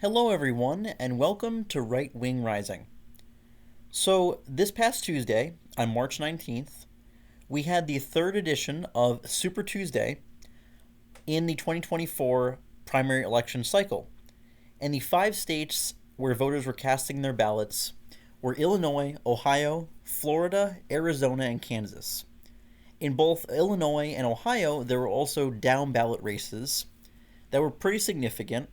Hello everyone, and welcome to Right Wing Rising. So, this past Tuesday, on March 19th, we had the third edition of Super Tuesday in the 2024 primary election cycle. And the five states where voters were casting their ballots were Illinois, Ohio, Florida, Arizona, and Kansas. In both Illinois and Ohio, there were also down ballot races that were pretty significant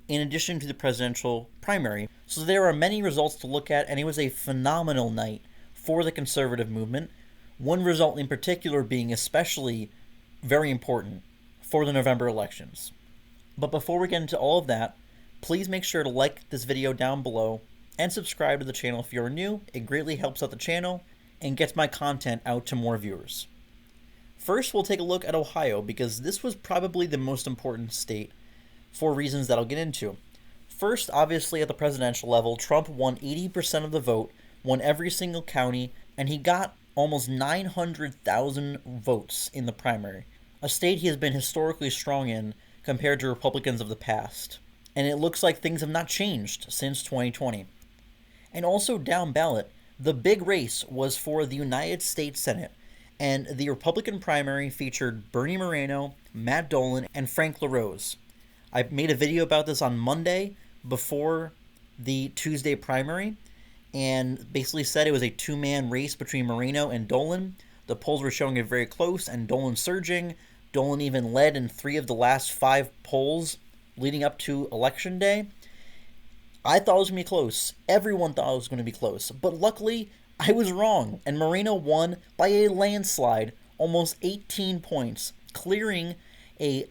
in addition to the presidential primary. So there are many results to look at, and it was a phenomenal night for the conservative movement. One result in particular being especially very important for the November elections. But before we get into all of that, please make sure to like this video down below and subscribe to the channel if you're new. It greatly helps out the channel and gets my content out to more viewers. First, we'll take a look at Ohio because this was probably the most important state for reasons that I'll get into. First, obviously at the presidential level, Trump won 80% of the vote, won every single county, and he got almost 900,000 votes in the primary, a state he has been historically strong in compared to Republicans of the past. And it looks like things have not changed since 2020. And also down ballot, the big race was for the United States Senate, and the Republican primary featured Bernie Moreno, Matt Dolan, and Frank LaRose. I made a video about this on Monday before the Tuesday primary and basically said it was a two-man race between Moreno and Dolan. The polls were showing it very close and Dolan surging. Dolan even led in 3 of the last 5 polls leading up to Election Day. I thought it was going to be close. Everyone thought it was going to be close. But luckily, I was wrong, and Moreno won by a landslide, almost 18 points, clearing a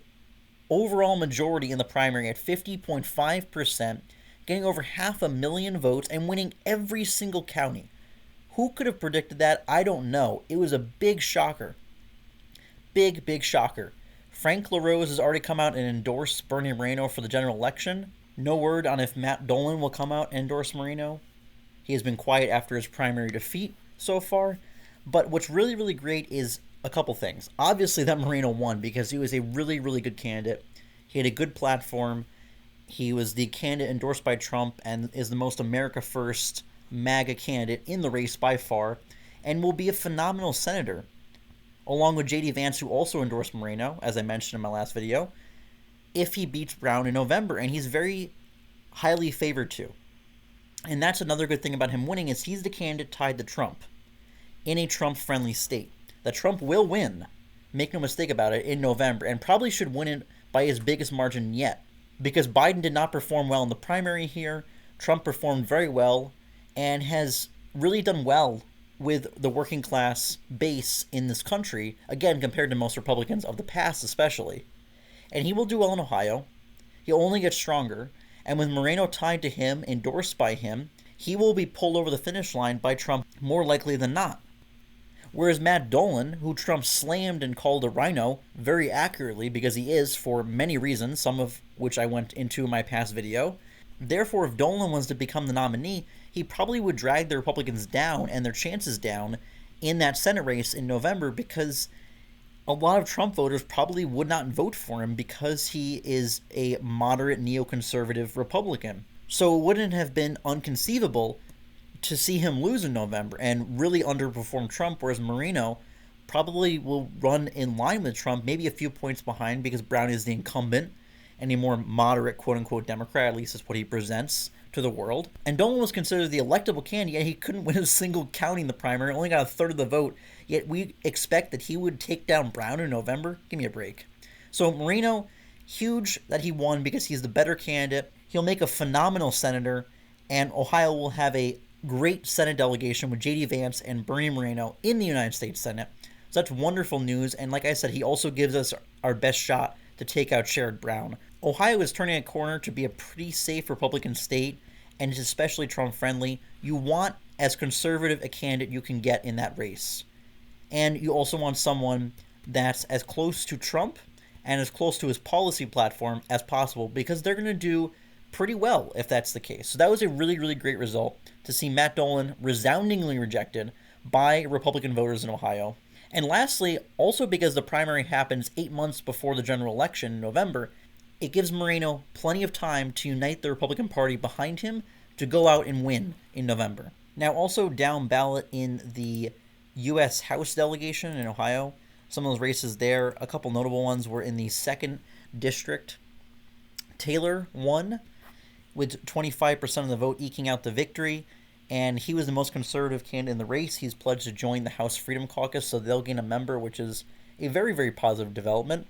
overall majority in the primary at 50.5%, getting over 500,000 votes and winning every single county. Who could have predicted that? I don't know. It was a big shocker. Big shocker. Frank LaRose has already come out and endorsed Bernie Moreno for the general election. No word on if Matt Dolan will come out and endorse Moreno. He has been quiet after his primary defeat so far. But what's really great is a couple things. Obviously that Moreno won because he was a really good candidate. He had a good platform. He was the candidate endorsed by Trump and is the most America First MAGA candidate in the race by far and will be a phenomenal senator, along with J.D. Vance, who also endorsed Moreno, as I mentioned in my last video, if he beats Brown in November, and he's very highly favored to. And that's another good thing about him winning is he's the candidate tied to Trump in a Trump-friendly state. That Trump will win, make no mistake about it, in November, and probably should win it by his biggest margin yet. Because Biden did not perform well in the primary here, Trump performed very well, and has really done well with the working class base in this country, again, compared to most Republicans of the past especially. And he will do well in Ohio. He'll only get stronger, and with Moreno tied to him, endorsed by him, he will be pulled over the finish line by Trump more likely than not. Whereas Matt Dolan, who Trump slammed and called a rhino very accurately because he is for many reasons, some of which I went into in my past video, therefore if Dolan was to become the nominee, he probably would drag the Republicans down and their chances down in that Senate race in November because a lot of Trump voters probably would not vote for him because he is a moderate neoconservative Republican. So it wouldn't have been inconceivable to see him lose in November and really underperform Trump, whereas Moreno probably will run in line with Trump, maybe a few points behind because Brown is the incumbent and a more moderate quote-unquote Democrat, at least is what he presents to the world. And Dolan was considered the electable candidate, yet he couldn't win a single county in the primary, only got a third of the vote, yet we expect that he would take down Brown in November? Give me a break. So Moreno, huge that he won because he's the better candidate. He'll make a phenomenal senator, and Ohio will have a great Senate delegation with J.D. Vance and Bernie Moreno in the United States Senate. So that's wonderful news, and like I said, he also gives us our best shot to take out Sherrod Brown. Ohio is turning a corner to be a pretty safe Republican state, and it's especially Trump-friendly. You want as conservative a candidate you can get in that race. And you also want someone that's as close to Trump and as close to his policy platform as possible because they're going to do pretty well if that's the case. So that was a really great result to see Matt Dolan resoundingly rejected by Republican voters in Ohio. And lastly, also because the primary happens 8 months before the general election in November, it gives Moreno plenty of time to unite the Republican Party behind him to go out and win in November. Now, also down ballot in the U.S. House delegation in Ohio, some of those races there, a couple notable ones were in the 2nd District. Taylor won with 25% of the vote, eking out the victory, and he was the most conservative candidate in the race. He's pledged to join the House Freedom Caucus, so they'll gain a member, which is a very, very positive development.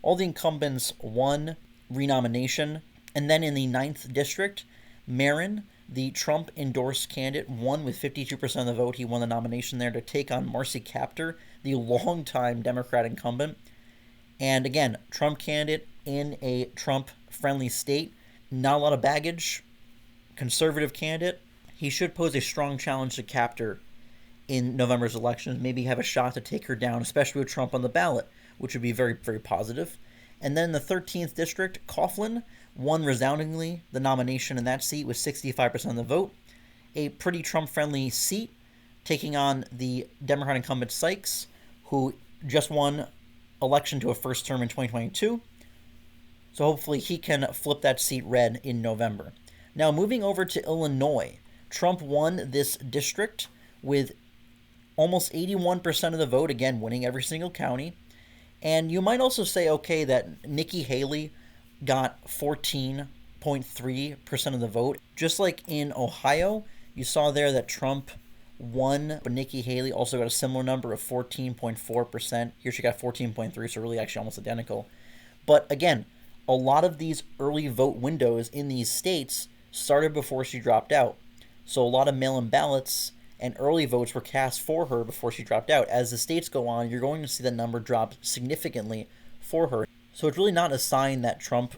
All the incumbents won renomination, and then in the 9th District, Moreno, the Trump-endorsed candidate, won with 52% of the vote. He won the nomination there to take on Marcy Kaptur, the longtime Democrat incumbent. And again, Trump candidate in a Trump-friendly state. Not a lot of baggage. Conservative candidate. He should pose a strong challenge to Kaptur in November's elections. Maybe have a shot to take her down, especially with Trump on the ballot, which would be very, very positive. And then the 13th District, Coughlin won resoundingly the nomination in that seat with 65% of the vote. A pretty Trump-friendly seat, taking on the Democrat incumbent Sykes, who just won election to a first term in 2022. So hopefully he can flip that seat red in November. Now moving over to Illinois, Trump won this district with almost 81% of the vote, again winning every single county. And you might also say, okay, that Nikki Haley got 14.3% of the vote. Just like in Ohio, you saw there that Trump won, but Nikki Haley also got a similar number of 14.4%. Here she got 14.3%, so really actually almost identical. But again, a lot of these early vote windows in these states started before she dropped out. So a lot of mail-in ballots and early votes were cast for her before she dropped out. As the states go on, you're going to see that number drop significantly for her. So it's really not a sign that Trump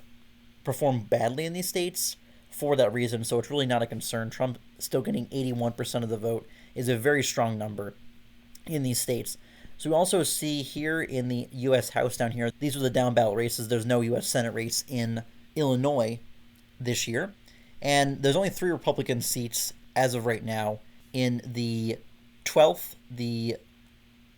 performed badly in these states for that reason. So it's really not a concern. Trump still getting 81% of the vote is a very strong number in these states. So we also see here in the U.S. House down here, these are the down ballot races. There's no U.S. Senate race in Illinois this year. And there's only 3 Republican seats as of right now in the 12th, the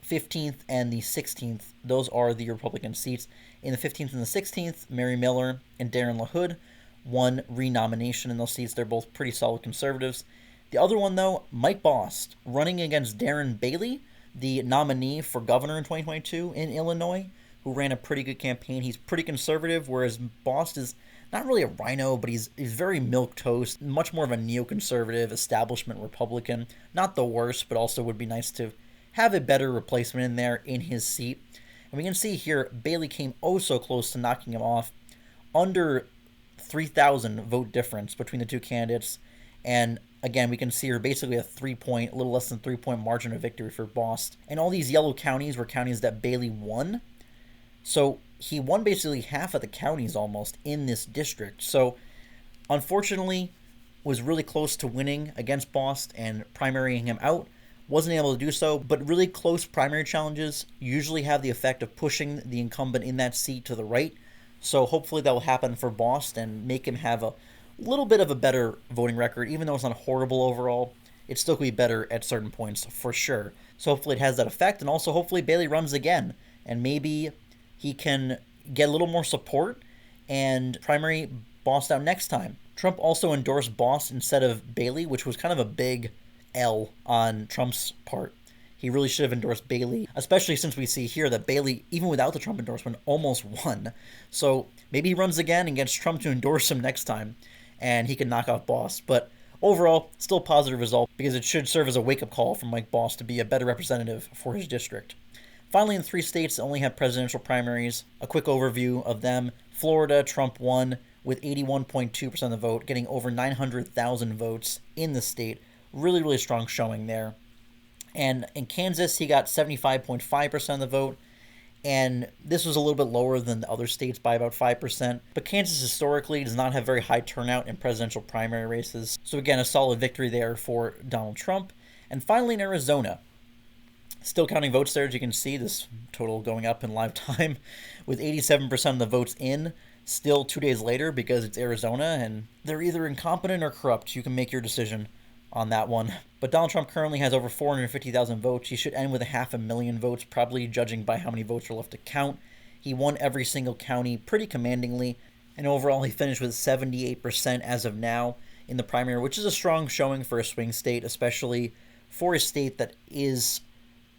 15th, and the 16th. Those are the Republican seats. In the 15th and the 16th, Mary Miller and Darren LaHood won renomination in those seats. They're both pretty solid conservatives. The other one, though, Mike Bost, running against Darren Bailey, the nominee for governor in 2022 in Illinois, who ran a pretty good campaign. He's pretty conservative, whereas Bost is not really a rhino, but he's very milquetoast, much more of a neoconservative establishment Republican. Not the worst, but also would be nice to have a better replacement in there in his seat. And we can see here, Bailey came oh so close to knocking him off, under 3,000 vote difference between the two candidates. And again, we can see here basically a a little less than 3-point margin of victory for Bost. And all these yellow counties were counties that Bailey won. So he won basically half of the counties almost in this district. So unfortunately, was really close to winning against Bost and primarying him out. Wasn't able to do so, but really close primary challenges usually have the effect of pushing the incumbent in that seat to the right. So hopefully that will happen for Bost and make him have a little bit of a better voting record. Even though it's not horrible overall, it still could be better at certain points for sure. So hopefully it has that effect, and also hopefully Bailey runs again, and maybe he can get a little more support and primary Bost out next time. Trump also endorsed Bost instead of Bailey, which was kind of a big L on Trump's part. He really should have endorsed Bailey, especially since we see here that Bailey, even without the Trump endorsement, almost won. So maybe he runs again and gets Trump to endorse him next time, and he can knock off Bost. But overall, still a positive result, because it should serve as a wake-up call for Mike Bost to be a better representative for his district. Finally, in 3 states that only have presidential primaries, a quick overview of them. Florida, Trump won with 81.2% of the vote, getting over 900,000 votes in the state. Really, really strong showing there. And in Kansas, he got 75.5% of the vote, and this was a little bit lower than the other states by about 5%. But Kansas historically does not have very high turnout in presidential primary races. So again, a solid victory there for Donald Trump. And finally in Arizona, still counting votes there, as you can see, this total going up in live time, with 87% of the votes in, still 2 days later, because it's Arizona, and they're either incompetent or corrupt. You can make your decision on that one. But Donald Trump currently has over 450,000 votes. He should end with 500,000 votes, probably judging by how many votes are left to count. He won every single county pretty commandingly, And overall, he finished with 78% as of now in the primary, which is a strong showing for a swing state, especially for a state that is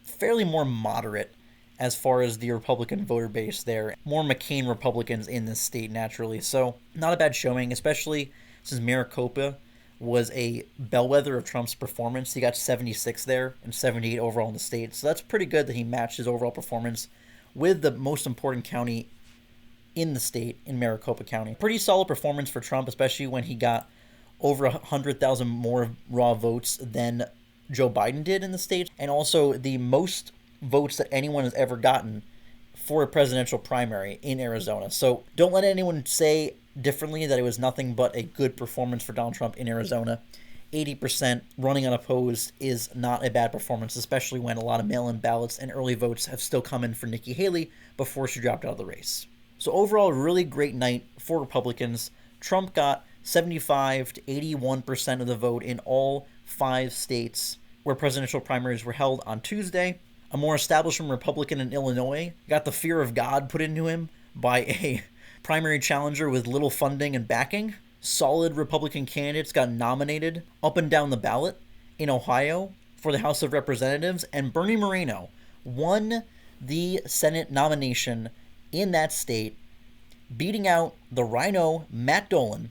fairly more moderate as far as the Republican voter base there. More McCain Republicans in this state, naturally. So, not a bad showing, especially since Maricopa was a bellwether of Trump's performance. He got 76 there and 78 overall in the state. So, that's pretty good that he matched his overall performance with the most important county in the state, in Maricopa County. Pretty solid performance for Trump, especially when he got over 100,000 more raw votes than Joe Biden did in the state, and also the most votes that anyone has ever gotten for a presidential primary in Arizona. So don't let anyone say differently, that it was nothing but a good performance for Donald Trump in Arizona. 80% running unopposed is not a bad performance, especially when a lot of mail-in ballots and early votes have still come in for Nikki Haley before she dropped out of the race. So overall, really great night for Republicans. Trump got 75 to 81% of the vote in all 5 states where presidential primaries were held on Tuesday. A more establishment Republican in Illinois got the fear of God put into him by a primary challenger with little funding and backing. Solid Republican candidates got nominated up and down the ballot in Ohio for the House of Representatives, and Bernie Moreno won the Senate nomination in that state, beating out the Rhino Matt Dolan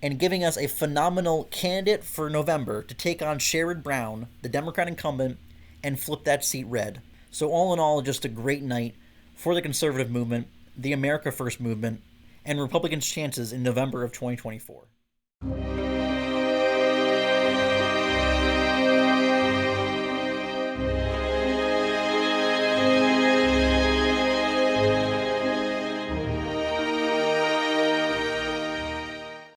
and giving us a phenomenal candidate for November to take on Sherrod Brown, the Democrat incumbent, and flip that seat red. So all in all, just a great night for the conservative movement, the America First movement, and Republicans' chances in November of 2024.